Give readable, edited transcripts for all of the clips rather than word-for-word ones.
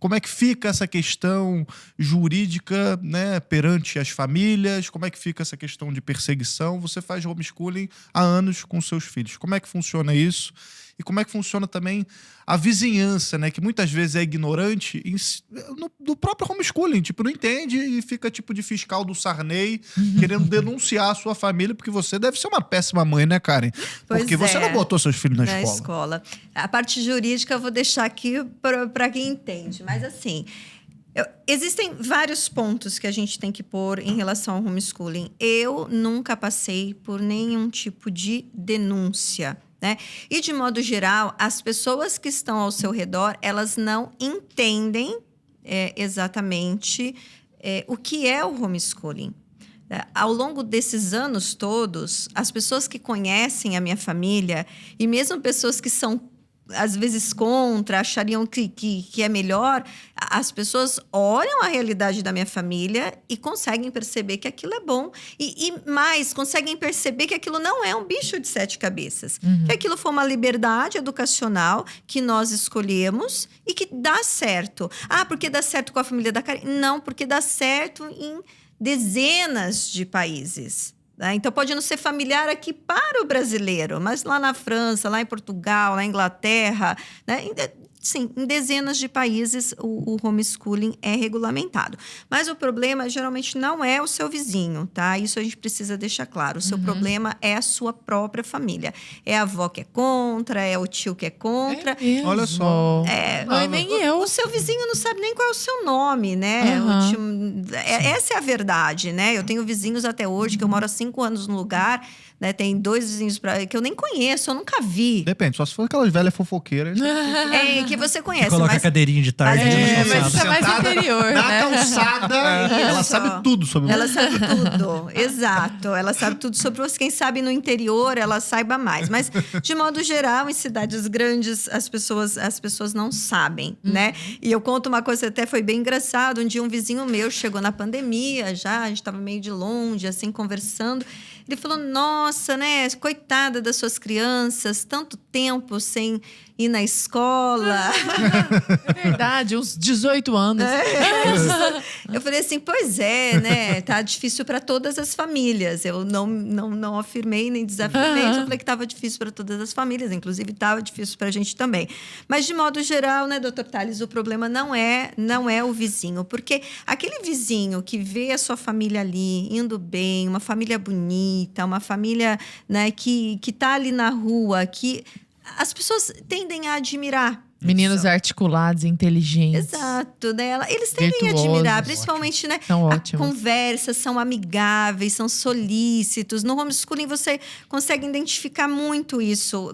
Como é que fica essa questão jurídica, né, perante as famílias? Como é que fica essa questão de perseguição? Você faz homeschooling há anos com seus filhos. Como é que funciona isso? E como é que funciona também a vizinhança, né? Que muitas vezes é ignorante do próprio homeschooling. Tipo, não entende e fica tipo de fiscal do Sarney querendo denunciar a sua família, porque você deve ser uma péssima mãe, né, Karen? Porque você não botou seus filhos na escola. A parte jurídica eu vou deixar aqui para quem entende. Mas assim, existem vários pontos que a gente tem que pôr em relação ao homeschooling. Eu nunca passei por nenhum tipo de denúncia, né? E, de modo geral, as pessoas que estão ao seu redor, elas não entendem exatamente o que é o homeschooling. Ao longo desses anos todos, as pessoas que conhecem a minha família, e mesmo pessoas que são às vezes contra, achariam que é melhor, as pessoas olham a realidade da minha família e conseguem perceber que aquilo é bom. E mais, conseguem perceber que aquilo não é um bicho de 7 cabeças. Que aquilo foi uma liberdade educacional que nós escolhemos e que dá certo. Ah, porque dá certo com a família da Karen? Não, porque dá certo em dezenas de países. Então, pode não ser familiar aqui para o brasileiro, mas lá na França, lá em Portugal, na Inglaterra, né? Sim, em dezenas de países o homeschooling é regulamentado. Mas o problema geralmente não é o seu vizinho, tá? Isso a gente precisa deixar claro. O seu problema é a sua própria família. É a avó que é contra, é o tio que é contra. Olha só. Nem eu. O seu vizinho não sabe nem qual é o seu nome, né? Essa é a verdade, né? Eu tenho vizinhos até hoje, que eu moro há 5 anos no lugar, né? Tem 2 vizinhos que eu nem conheço, eu nunca vi. Depende, só se for aquelas velhas fofoqueiras. Que você conhece. Coloca a cadeirinha de tarde. Mas isso é mais interior, na né? calçada, ela sabe tudo sobre você. Ela sabe tudo, exato. Ela sabe tudo sobre você. Quem sabe no interior, ela saiba mais. Mas, de modo geral, em cidades grandes, as pessoas não sabem, né? E eu conto uma coisa, até foi bem engraçado. Um dia, um vizinho meu chegou na pandemia, já, a gente estava meio de longe, assim, conversando. Ele falou, nossa, né, coitada das suas crianças, tanto tempo sem ir na escola. É verdade, uns 18 anos. Eu falei assim, pois é, né, tá difícil para todas as famílias. Eu não afirmei nem desafiei, eu falei que estava difícil para todas as famílias, inclusive estava difícil para a gente também. Mas, de modo geral, né, doutor Tales, o problema não é o vizinho, porque aquele vizinho que vê a sua família ali, indo bem, uma família bonita, uma família, né, que tá ali na rua, que as pessoas tendem a admirar. Meninos articulados, inteligentes. Exato, né? Eles tendem virtuosos, a admirar, principalmente, né? São ótimos. Conversas são amigáveis, são solícitos. No homeschooling você consegue identificar muito isso.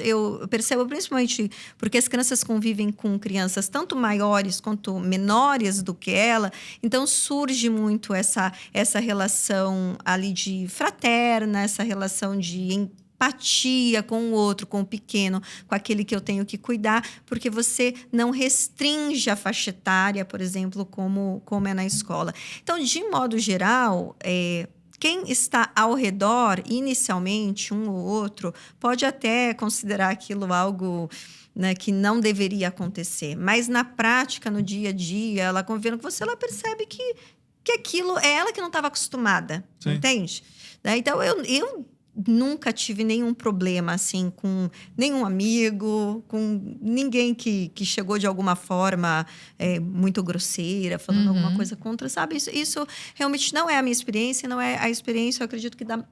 Eu percebo principalmente porque as crianças convivem com crianças tanto maiores quanto menores do que ela. Então surge muito essa relação ali de fraterna, essa relação de empatia com o outro, com o pequeno, com aquele que eu tenho que cuidar, porque você não restringe a faixa etária, por exemplo, como é na escola. Então, de modo geral, quem está ao redor, inicialmente, um ou outro, pode até considerar aquilo algo, né, que não deveria acontecer. Mas, na prática, no dia a dia, ela convivendo com você, ela percebe que aquilo é ela que não estava acostumada, entende? Então, eu nunca tive nenhum problema, assim, com nenhum amigo, com ninguém que chegou de alguma forma muito grosseira, falando alguma coisa contra, sabe? Isso realmente não é a minha experiência, não é a experiência, eu acredito que da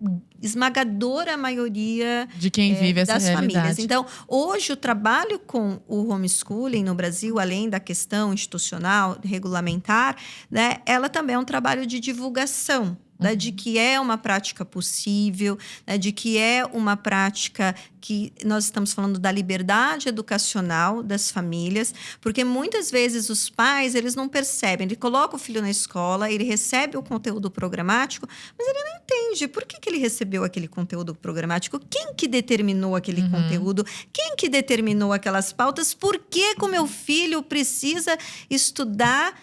esmagadora maioria de quem vive essa das realidade. famílias. Então, hoje, o trabalho com o homeschooling no Brasil, além da questão institucional, regulamentar, né, ela também é um trabalho de divulgação, né, de que é uma prática possível, né, de que é uma prática que nós estamos falando da liberdade educacional das famílias, porque muitas vezes os pais, eles não percebem, ele coloca o filho na escola, ele recebe o conteúdo programático, mas ele não entende por que ele recebeu aquele conteúdo programático, quem que determinou aquele conteúdo, quem que determinou aquelas pautas, por que o meu filho precisa estudar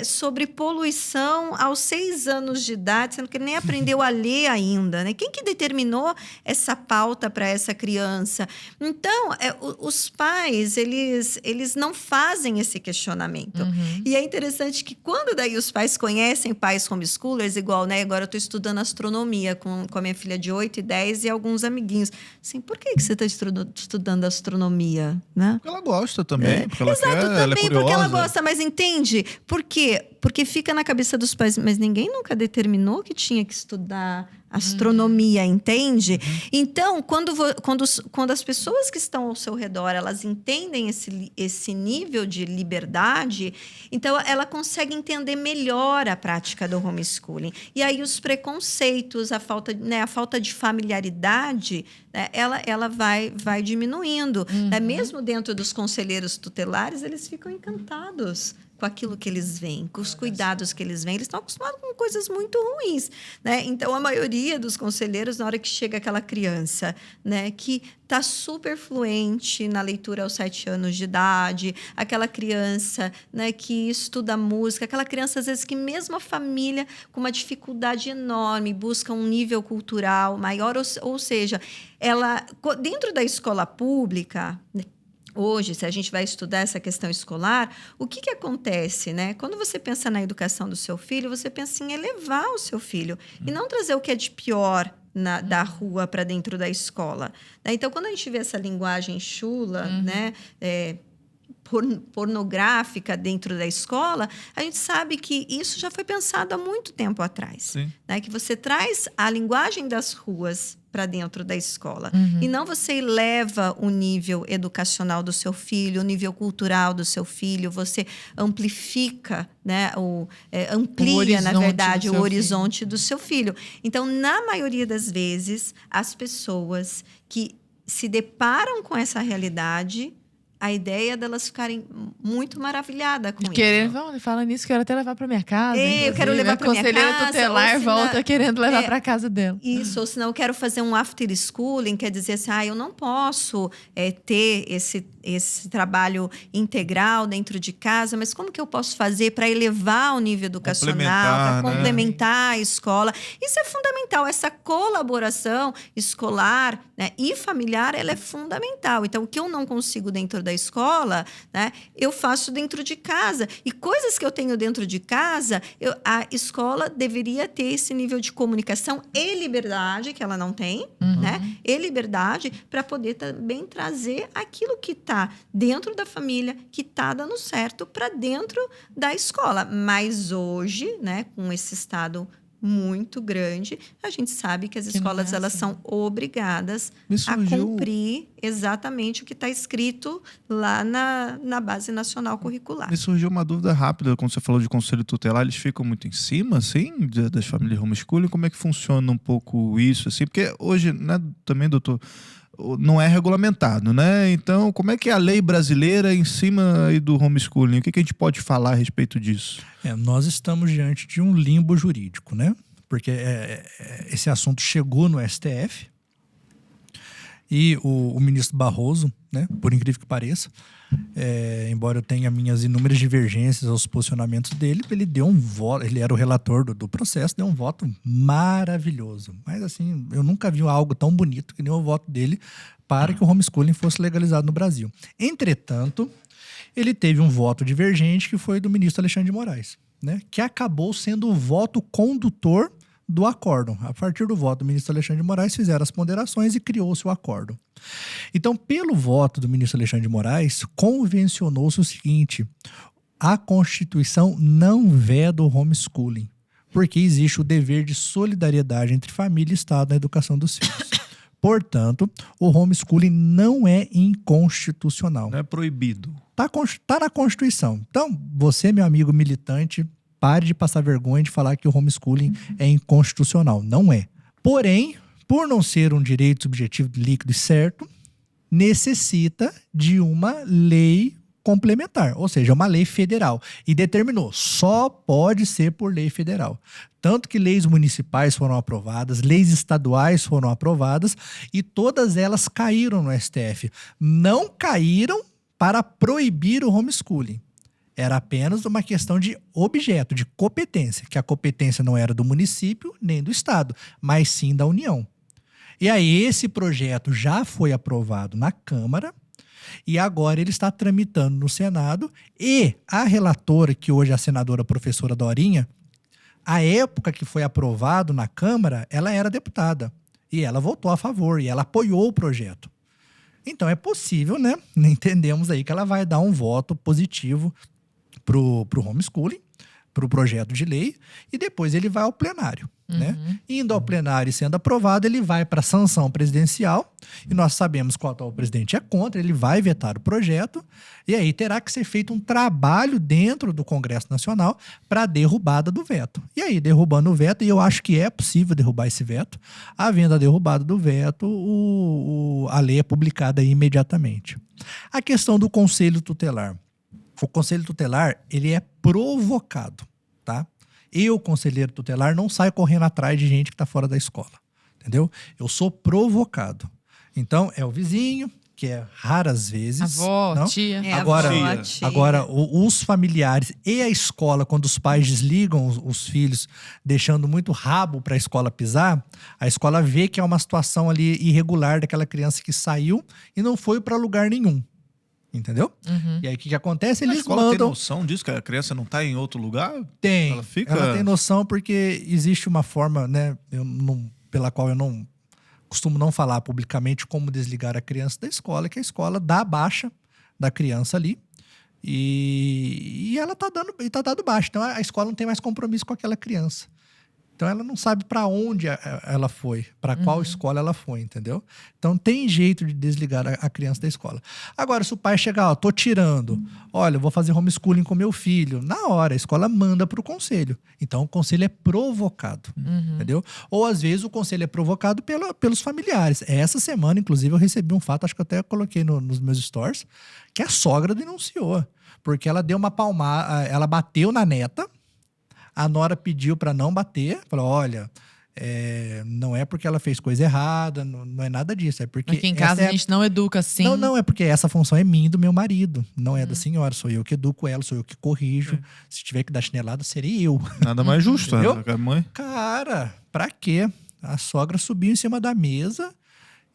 sobre poluição aos 6 anos de idade, sendo que ele nem aprendeu a ler ainda, né? Quem que determinou essa pauta para essa criança? Então, os pais, eles não fazem esse questionamento. E é interessante que quando daí os pais conhecem pais homeschoolers, igual, né? Agora eu estou estudando astronomia com a minha filha de 8 e 10 e alguns amiguinhos. Assim, por que você está estudando astronomia, né? Porque ela gosta também, porque ela Exato, quer, também ela é curiosa. porque ela gosta, mas entende? Por quê? Porque fica na cabeça dos pais, mas ninguém nunca determinou que tinha que estudar astronomia, entende? Então, quando as pessoas que estão ao seu redor, elas entendem esse nível de liberdade, então ela consegue entender melhor a prática do homeschooling. E aí os preconceitos, a falta de familiaridade, né, ela vai diminuindo. Né? Mesmo dentro dos conselheiros tutelares, eles ficam encantados com aquilo que eles veem, com os cuidados que eles veem. Eles estão acostumados com coisas muito ruins, né? Então, a maioria dos conselheiros, na hora que chega aquela criança, né, que está super fluente na leitura aos 7 anos de idade, aquela criança, né, que estuda música, aquela criança, às vezes, que mesmo a família com uma dificuldade enorme, busca um nível cultural maior, ou seja, ela, dentro da escola pública, hoje, se a gente vai estudar essa questão escolar, o que acontece, né? Quando você pensa na educação do seu filho, você pensa em elevar o seu filho e não trazer o que é de pior da rua para dentro da escola. Né? Então, quando a gente vê essa linguagem chula, né? Pornográfica dentro da escola, a gente sabe que isso já foi pensado há muito tempo atrás. Né? Que você traz a linguagem das ruas para dentro da escola. E não você eleva o nível educacional do seu filho, o nível cultural do seu filho, você amplifica, né, amplia, na verdade, o horizonte do seu filho. Então, na maioria das vezes, as pessoas que se deparam com essa realidade, a ideia delas ficarem muito maravilhadas com isso. Fala nisso, quero até levar para minha casa. Eu quero levar para minha casa. A conselheira tutelar volta querendo levar para casa dela. Isso, ou senão eu quero fazer um after schooling, quer dizer assim, eu não posso ter esse trabalho integral dentro de casa, mas como que eu posso fazer para elevar o nível educacional, para complementar a escola? Isso é fundamental, essa colaboração escolar, né, e familiar, ela é fundamental. Então, o que eu não consigo dentro da escola, né, eu faço dentro de casa. E coisas que eu tenho dentro de casa, a escola deveria ter esse nível de comunicação e liberdade, que ela não tem, né? E liberdade para poder também trazer aquilo que está dentro da família, que está dando certo para dentro da escola. Mas hoje, né, com esse estado muito grande, a gente sabe que as escolas elas são obrigadas a cumprir exatamente o que está escrito lá na Base Nacional Curricular. Me surgiu uma dúvida rápida, quando você falou de conselho tutelar, eles ficam muito em cima, assim, das famílias homeschooling? Como é que funciona um pouco isso, assim? Porque hoje, né, também, doutor, não é regulamentado, né? Então, como é que é a lei brasileira em cima aí do homeschooling? O que a gente pode falar a respeito disso? Nós estamos diante de um limbo jurídico, né? Porque esse assunto chegou no STF e o ministro Barroso, né, por incrível que pareça, embora eu tenha minhas inúmeras divergências aos posicionamentos dele, ele deu um voto, ele era o relator do processo, deu um voto maravilhoso. Mas assim, eu nunca vi algo tão bonito que nem o voto dele para que o homeschooling fosse legalizado no Brasil. Entretanto, ele teve um voto divergente que foi do ministro Alexandre de Moraes, né, que acabou sendo o voto condutor do acórdão. A partir do voto do ministro Alexandre de Moraes, fizeram as ponderações e criou-se o acórdão. Então, pelo voto do ministro Alexandre de Moraes, convencionou-se o seguinte: a Constituição não veda o homeschooling, porque existe o dever de solidariedade entre família e Estado na educação dos filhos. Portanto, o homeschooling não é inconstitucional. Não é proibido. Tá na Constituição. Então, você, meu amigo militante, pare de passar vergonha de falar que o homeschooling é inconstitucional. Não é. Porém, por não ser um direito subjetivo, líquido e certo, necessita de uma lei complementar, ou seja, uma lei federal. E determinou, só pode ser por lei federal. Tanto que leis municipais foram aprovadas, leis estaduais foram aprovadas e todas elas caíram no STF. Não caíram para proibir o homeschooling. Era apenas uma questão de objeto, de competência, que a competência não era do município nem do estado, mas sim da União. E aí esse projeto já foi aprovado na Câmara e agora ele está tramitando no Senado e a relatora, que hoje é a senadora professora Dorinha, a época que foi aprovado na Câmara, ela era deputada e ela votou a favor e ela apoiou o projeto. Então é possível, né? Entendemos aí que ela vai dar um voto positivo pro homeschooling, pro projeto de lei, e depois ele vai ao plenário, né? Indo ao plenário e sendo aprovado, ele vai para a sanção presidencial, e nós sabemos que o atual presidente é contra, ele vai vetar o projeto, e aí terá que ser feito um trabalho dentro do Congresso Nacional para a derrubada do veto. E aí, derrubando o veto, e eu acho que é possível derrubar esse veto, havendo a derrubada do veto, a lei é publicada imediatamente. A questão do Conselho Tutelar. O Conselho Tutelar, ele é provocado, tá? Eu, conselheiro tutelar, não saio correndo atrás de gente que está fora da escola, entendeu? Eu sou provocado. Então, é o vizinho, que é raras vezes. Avó, não? tia. Agora, os familiares e a escola, quando os pais desligam os filhos, deixando muito rabo para a escola pisar, a escola vê que é uma situação ali irregular daquela criança que saiu e não foi para lugar nenhum. Entendeu? E aí o que acontece? A Eles escola tem mandam. noção disso, que a criança não está em outro lugar? Tem. Ela tem noção porque existe uma forma, né, pela qual eu não costumo não falar publicamente como desligar a criança da escola, que a escola dá a baixa da criança ali e ela tá dando baixa. Então a escola não tem mais compromisso com aquela criança. Então ela não sabe para onde ela foi, para qual escola ela foi, entendeu? Então tem jeito de desligar a criança da escola. Agora, se o pai chegar, tô tirando, olha, eu vou fazer homeschooling com meu filho, na hora a escola manda pro conselho. Então o conselho é provocado, entendeu? Ou às vezes o conselho é provocado pelos familiares. Essa semana, inclusive, eu recebi um fato, acho que eu até coloquei nos meus stories, que a sogra denunciou, porque ela deu uma palmada, ela bateu na neta. A nora pediu para não bater, falou, olha, não é porque ela fez coisa errada, não é nada disso, é porque... Aqui em casa a gente não educa assim. Não, é porque essa função é minha e do meu marido, não é da senhora, sou eu que educo ela, sou eu que corrijo, se tiver que dar chinelada, serei eu. Nada mais justo, né? A mãe. Cara, pra quê? A sogra subiu em cima da mesa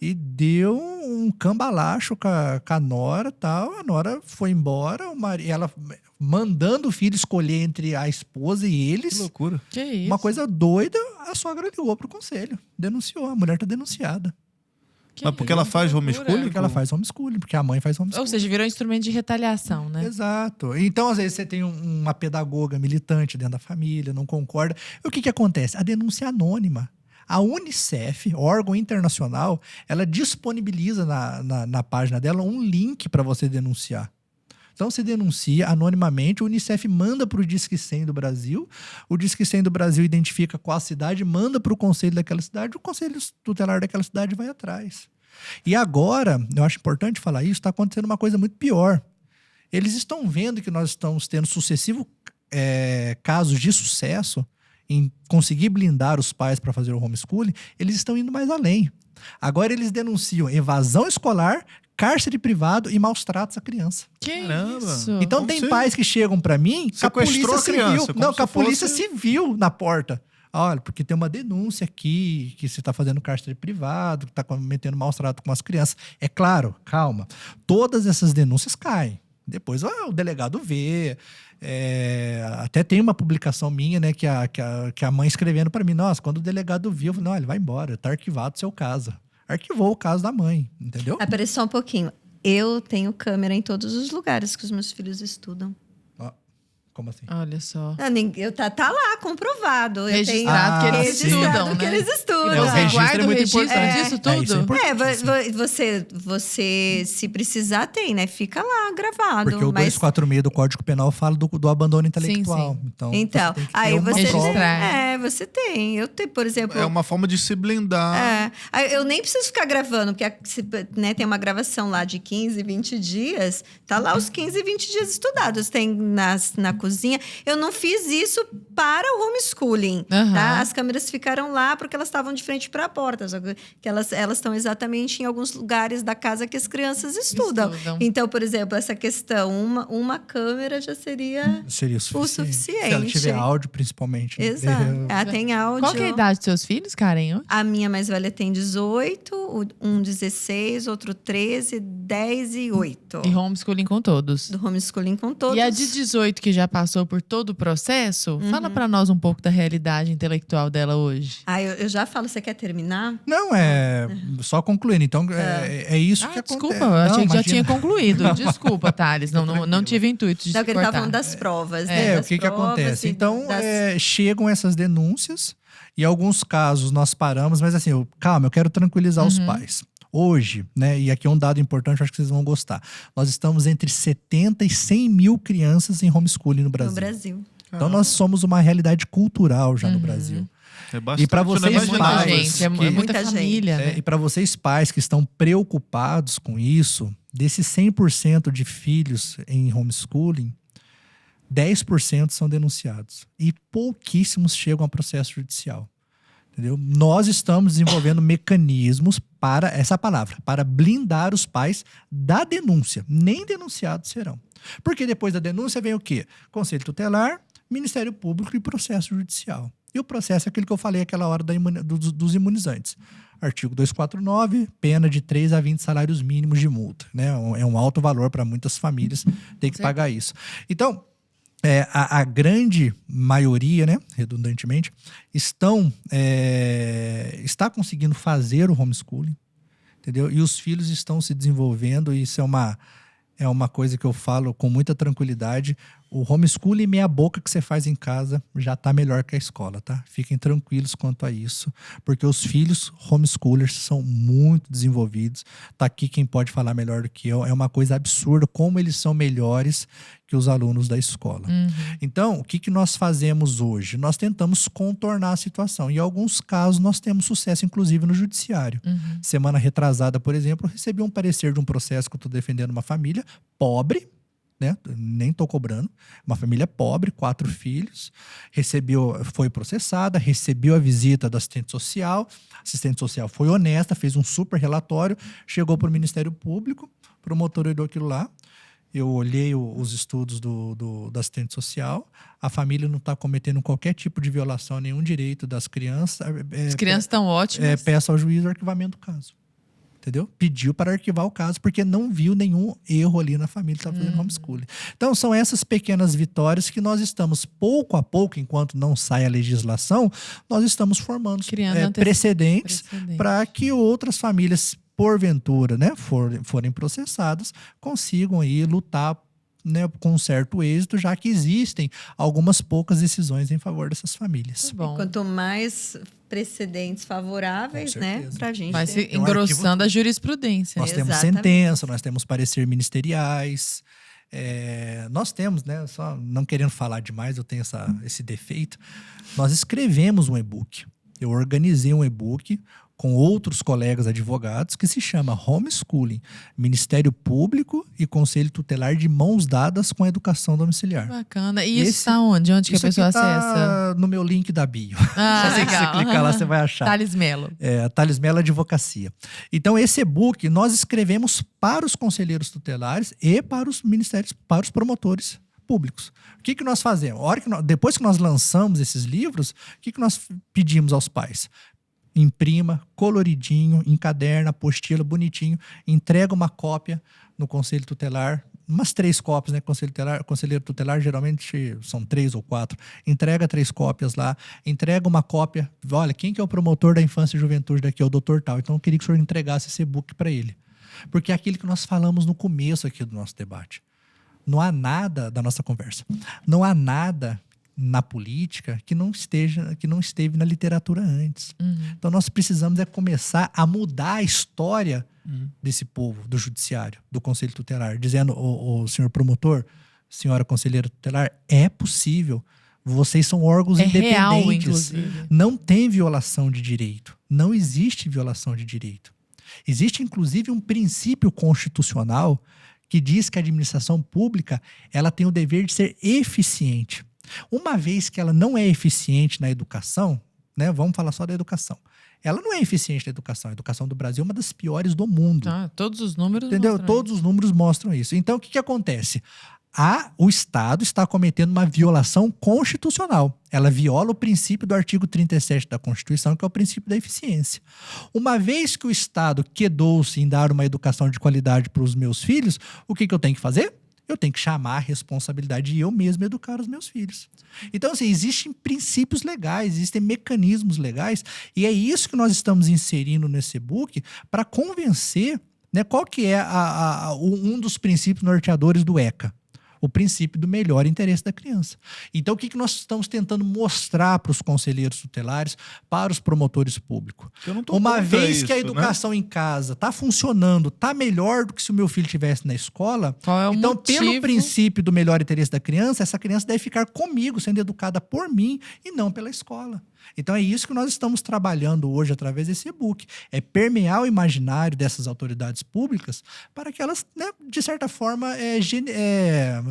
e deu um cambalacho com a nora e tal, a nora foi embora, ela... mandando o filho escolher entre a esposa e eles. Que loucura. Que isso? Uma coisa doida, a sogra ligou pro conselho. Denunciou, a mulher tá denunciada. Mas porque ela faz homeschooling? Porque ela faz homeschooling, porque a mãe faz homeschooling. Ou seja, virou instrumento de retaliação, né? Exato. Então, às vezes, você tem uma pedagoga militante dentro da família, não concorda. E o que acontece? A denúncia é anônima. A Unicef, órgão internacional, ela disponibiliza na página dela um link para você denunciar. Então, você denuncia anonimamente, o Unicef manda para o Disque 100 do Brasil, o Disque 100 do Brasil identifica qual a cidade, manda para o conselho daquela cidade, o conselho tutelar daquela cidade vai atrás. E agora, eu acho importante falar isso, está acontecendo uma coisa muito pior. Eles estão vendo que nós estamos tendo sucessivos casos de sucesso em conseguir blindar os pais para fazer o homeschooling, eles estão indo mais além. Agora eles denunciam evasão escolar, cárcere privado e maus tratos à criança. Caramba. Isso? Então Como tem se pais que chegam pra mim com a sequestrou polícia a criança, civil. como Não, se com a polícia fosse- civil na porta. Olha, porque tem uma denúncia aqui que você está fazendo cárcere privado, que está cometendo maus tratos com as crianças. É claro, calma. Todas essas denúncias caem. Depois o delegado vê. Até tem uma publicação minha, né, que a mãe escrevendo para mim. Nossa, quando o delegado viu, eu falei, não, ele vai embora, tá arquivado o seu caso. Arquivou o caso da mãe, entendeu? Ah, peraí só um pouquinho. Eu tenho câmera em todos os lugares que os meus filhos estudam. Ó, como assim? Olha só. Tá lá, comprovado. Eu tenho Registrado que eles registrado estudam, que né? eles estudam. Não, o Você registro guarda é o muito registro importante. disso Isso é tudo? importante. Você, se precisar, tem, né? Fica lá gravado. Porque o mas 246 do Código Penal fala do abandono intelectual. sim. Então, Então, você tem que ter aí uma você prova. Registrar. você tem. Eu tenho, por exemplo. É uma forma de se blindar. Aí eu nem preciso ficar gravando, porque né, tem uma gravação lá de 15, 20 dias. Tá lá os 15, 20 dias estudados. Tem na cozinha. Eu não fiz isso para o homeschooling, Aham. tá? As câmeras ficaram lá porque elas estavam de frente para a porta, só que elas estão exatamente em alguns lugares da casa que as crianças estudam. Então, por exemplo, essa questão, uma câmera já seria Seria o suficiente. suficiente. Se ela tiver áudio, principalmente. Né? Exato. Ela tem áudio. Qual que é a idade dos seus filhos, Karen? A minha mais velha tem 18, um 16, outro 13, 10 e 8. E homeschooling com todos. Do homeschooling com todos. E a de 18, que já passou por todo o processo, fala pra nós um pouco da realidade intelectual dela hoje. Eu já falo, você quer terminar? Não, só concluindo. Então, é isso que desculpa, acontece. eu achei Não, que já imagina. tinha concluído. Desculpa, Thales, não tive intuito de Não, te que ele tá cortar. falando das provas, né? O Das que provas acontece? e Então, das- chegam essas denúncias. Em alguns casos, nós paramos. Mas assim, calma, eu quero tranquilizar os pais. Hoje, né, e aqui é um dado importante, eu acho que vocês vão gostar. Nós estamos entre 70 e 100 mil crianças em homeschooling no Brasil. No Brasil. Então, nós somos uma realidade cultural já no Brasil. É bastante, E pra eu não vocês, É muita imaginava. gente, é que- muita Muita família, né? E para vocês pais que estão preocupados com isso, desses 100% de filhos em homeschooling, 10% são denunciados. E pouquíssimos chegam a processo judicial. Entendeu? Nós estamos desenvolvendo mecanismos para essa palavra, para blindar os pais da denúncia. Nem denunciados serão. Porque depois da denúncia vem o quê? Conselho tutelar, Ministério Público e processo judicial. E o processo é aquilo que eu falei aquela hora dos imunizantes. Artigo 249, pena de 3 a 20 salários mínimos de multa. Né? É um alto valor para muitas famílias ter que pagar isso. Então, a grande maioria, né, redundantemente, está conseguindo fazer o homeschooling, entendeu? E os filhos estão se desenvolvendo, e isso é uma coisa que eu falo com muita tranquilidade. O homeschooling meia boca que você faz em casa já está melhor que a escola, tá? Fiquem tranquilos quanto a isso, porque os filhos homeschoolers são muito desenvolvidos. Tá aqui quem pode falar melhor do que eu. É uma coisa absurda como eles são melhores que os alunos da escola. Então, o que nós fazemos hoje? Nós tentamos contornar a situação. Em alguns casos, nós temos sucesso, inclusive, no judiciário. Semana retrasada, por exemplo, eu recebi um parecer de um processo que eu estou defendendo uma família pobre, né? Nem estou cobrando. Uma família pobre, 4 filhos. Foi processada, recebeu a visita do assistente social. A assistente social foi honesta, fez um super relatório, chegou para o Ministério Público, o promotor olhou aquilo lá. Eu olhei os estudos do assistente social. A família não está cometendo qualquer tipo de violação a nenhum direito das crianças. As crianças estão ótimas. Peço ao juiz o arquivamento do caso. Entendeu? Pediu para arquivar o caso porque não viu nenhum erro ali na família que estava fazendo homeschooling. Então, são essas pequenas vitórias que nós estamos, pouco a pouco, enquanto não sai a legislação, nós estamos formando precedentes para que outras famílias, porventura, né, forem processadas, consigam aí lutar, né, com um certo êxito, já que existem algumas poucas decisões em favor dessas famílias. Bom. Quanto mais precedentes favoráveis, Com né, certeza. pra gente. Vai se Tem um engrossando a jurisprudência. Nós temos Exatamente. sentença, nós temos parecer ministeriais, nós temos, né, só não querendo falar demais, eu tenho esse defeito, nós escrevemos um e-book. Eu organizei um e-book com outros colegas advogados que se chama Homeschooling, Ministério Público e Conselho Tutelar de mãos dadas com a educação domiciliar. Bacana. E isso está onde? Onde que a Isso pessoa aqui tá acessa? no meu link da bio. Ah, Se você clicar lá, você vai achar. Thales Melo. A Thales Melo Advocacia. Então, esse e-book nós escrevemos para os conselheiros tutelares e para os ministérios, para os promotores públicos. O que nós fazemos? Depois que nós lançamos esses livros, o que nós pedimos aos pais? Imprima, coloridinho, encaderna, apostila, bonitinho, entrega uma cópia no Conselho Tutelar, umas 3 cópias, né? Conselheiro tutelar geralmente são 3 ou 4. Entrega 3 cópias lá, entrega uma cópia. Olha, quem que é o promotor da infância e juventude daqui? É o doutor tal. Então eu queria que o senhor entregasse esse e-book para ele. Porque é aquilo que nós falamos no começo aqui do nosso debate. Não há nada da nossa conversa. Não há nada na política que não esteve na literatura antes. Então nós precisamos começar a mudar a história desse povo, do judiciário, do conselho tutelar, dizendo, o senhor promotor, senhora conselheira tutelar, é possível, vocês são órgãos independentes, real, inclusive. Não tem violação de direito, não existe violação de direito. Existe inclusive um princípio constitucional que diz que a administração pública ela tem o dever de ser eficiente. Uma vez que ela não é eficiente na educação, né, vamos falar só da educação. Ela não é eficiente na educação. A educação do Brasil é uma das piores do mundo. Todos os números Entendeu? mostram Todos os números mostram isso. Então, o que acontece? O Estado está cometendo uma violação constitucional. Ela viola o princípio do artigo 37 da Constituição, que é o princípio da eficiência. Uma vez que o Estado quedou-se em dar uma educação de qualidade para os meus filhos, o que eu tenho que fazer? Eu tenho que chamar a responsabilidade de eu mesmo educar os meus filhos. Então, assim, existem princípios legais, existem mecanismos legais, e é isso que nós estamos inserindo nesse e-book para convencer, né, qual que é um dos princípios norteadores do ECA. O princípio do melhor interesse da criança. Então, o que nós estamos tentando mostrar para os conselheiros tutelares, para os promotores públicos? Uma vez que a educação em casa está funcionando, está melhor do que se o meu filho estivesse na escola, Qual é o então, motivo? pelo princípio do melhor interesse da criança, essa criança deve ficar comigo, sendo educada por mim e não pela escola. Então é isso que nós estamos trabalhando hoje através desse e-book. É permear o imaginário dessas autoridades públicas para que elas, né, de certa forma,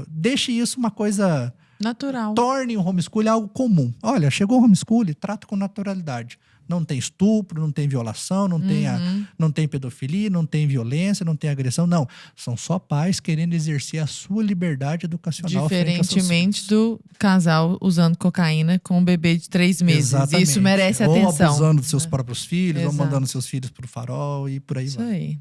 deixem isso uma coisa... natural. Tornem o homeschooling algo comum. Olha, chegou o homeschooling, trata com naturalidade. Não tem estupro, não tem violação, não tem pedofilia, não tem violência, não tem agressão. Não, são só pais querendo exercer a sua liberdade educacional. Diferentemente do casal usando cocaína com um bebê de 3 meses. Exatamente. Isso merece ou atenção. abusando dos seus próprios filhos, Exato. ou mandando seus filhos pro farol e por aí Isso vai. aí.